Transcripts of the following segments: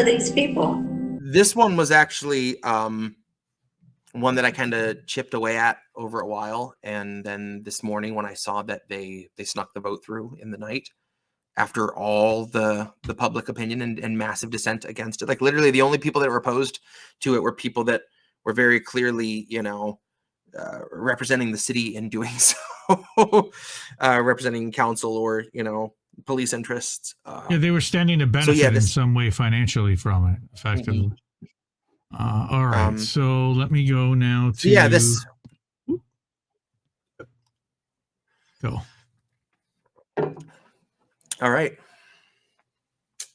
are these people? This one was actually one that I kind of chipped away at over a while. And then this morning when I saw that they snuck the vote through in the night, after all the public opinion and massive dissent against it, like literally the only people that were opposed to it were people that were very clearly, representing the city in doing so, representing council or, police interests. Yeah, they were standing to benefit in some way financially from it, effectively. All right, so let me go now to... this... Go. All right.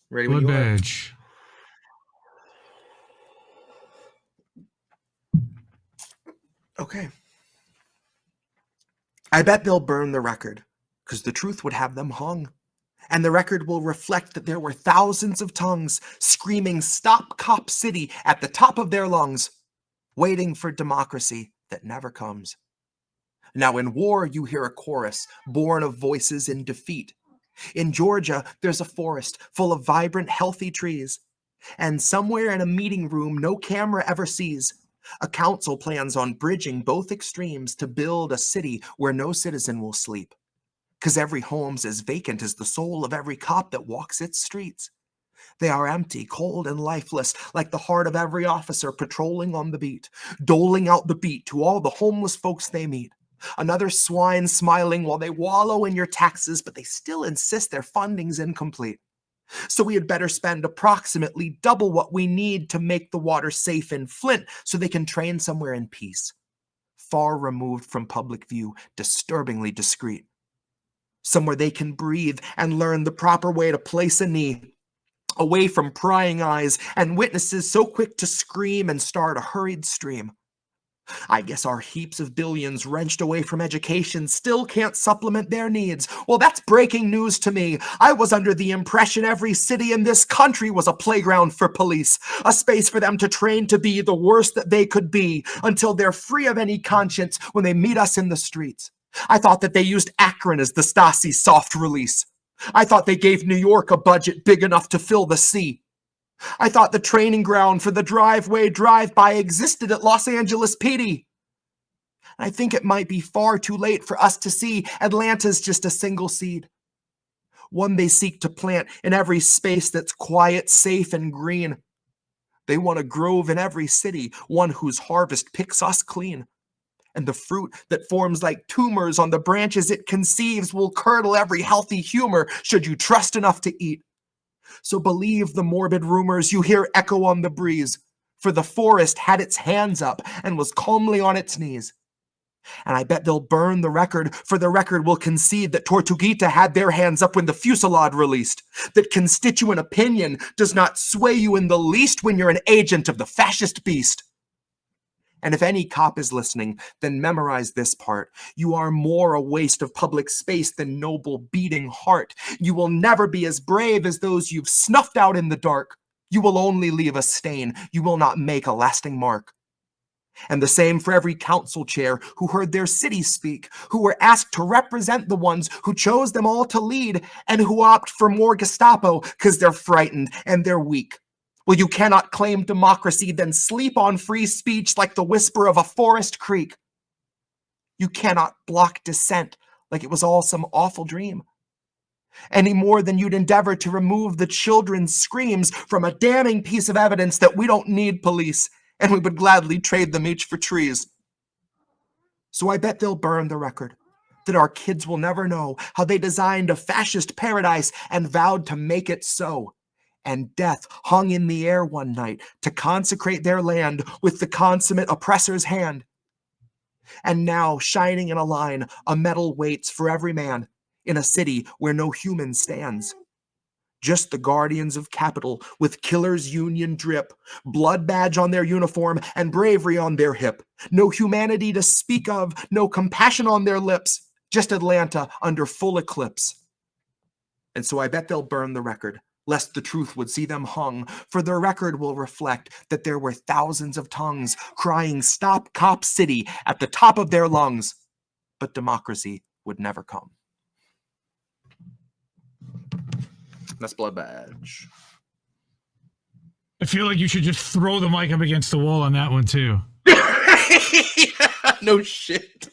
Ready Blood when you badge. are. Okay. I bet they'll burn the record, because the truth would have them hung. And the record will reflect that there were thousands of tongues screaming "Stop Cop City" at the top of their lungs, waiting for democracy that never comes. Now in war you hear a chorus born of voices in defeat. In Georgia there's a forest full of vibrant, healthy trees. And somewhere in a meeting room no camera ever sees, a council plans on bridging both extremes to build a city where no citizen will sleep. 'Cause every home's as vacant as the soul of every cop that walks its streets. They are empty, cold, and lifeless, like the heart of every officer patrolling on the beat, doling out the beat to all the homeless folks they meet. Another swine smiling while they wallow in your taxes, but they still insist their funding's incomplete. So we had better spend approximately double what we need to make the water safe in Flint so they can train somewhere in peace. Far removed from public view, disturbingly discreet. Somewhere they can breathe and learn the proper way to place a knee, away from prying eyes and witnesses so quick to scream and start a hurried stream. I guess our heaps of billions wrenched away from education still can't supplement their needs. Well, that's breaking news to me. I was under the impression every city in this country was a playground for police, a space for them to train to be the worst that they could be until they're free of any conscience when they meet us in the streets. I thought that they used Akron as the Stasi soft release. I thought they gave New York a budget big enough to fill the sea. I thought the training ground for the driveway drive-by existed at Los Angeles PD. I think it might be far too late for us to see Atlanta's just a single seed. One they seek to plant in every space that's quiet, safe, and green. They want a grove in every city, one whose harvest picks us clean. And the fruit that forms like tumors on the branches it conceives will curdle every healthy humor should you trust enough to eat. So believe the morbid rumors you hear echo on the breeze, for the forest had its hands up and was calmly on its knees. And I bet they'll burn the record, for the record will concede that Tortuguita had their hands up when the fusillade released, that constituent opinion does not sway you in the least when you're an agent of the fascist beast. And if any cop is listening, then memorize this part. You are more a waste of public space than noble beating heart. You will never be as brave as those you've snuffed out in the dark. You will only leave a stain. You will not make a lasting mark. And the same for every council chair who heard their city speak, who were asked to represent the ones who chose them all to lead, and who opt for more Gestapo because they're frightened and they're weak. Well, you cannot claim democracy, then sleep on free speech like the whisper of a forest creek. You cannot block dissent like it was all some awful dream. Any more than you'd endeavor to remove the children's screams from a damning piece of evidence that we don't need police, and we would gladly trade them each for trees. So I bet they'll burn the record, that our kids will never know how they designed a fascist paradise and vowed to make it so. And death hung in the air one night to consecrate their land with the consummate oppressor's hand. And now, shining in a line, a medal waits for every man in a city where no human stands. Just the guardians of capital with killer's union drip, blood badge on their uniform and bravery on their hip. No humanity to speak of, no compassion on their lips, just Atlanta under full eclipse. And so I bet they'll burn the record, lest the truth would see them hung, for their record will reflect that there were thousands of tongues crying "Stop Cop City" at the top of their lungs, but democracy would never come. That's Blood Badge. feel like you should just throw the mic up against the wall on that one too. No shit.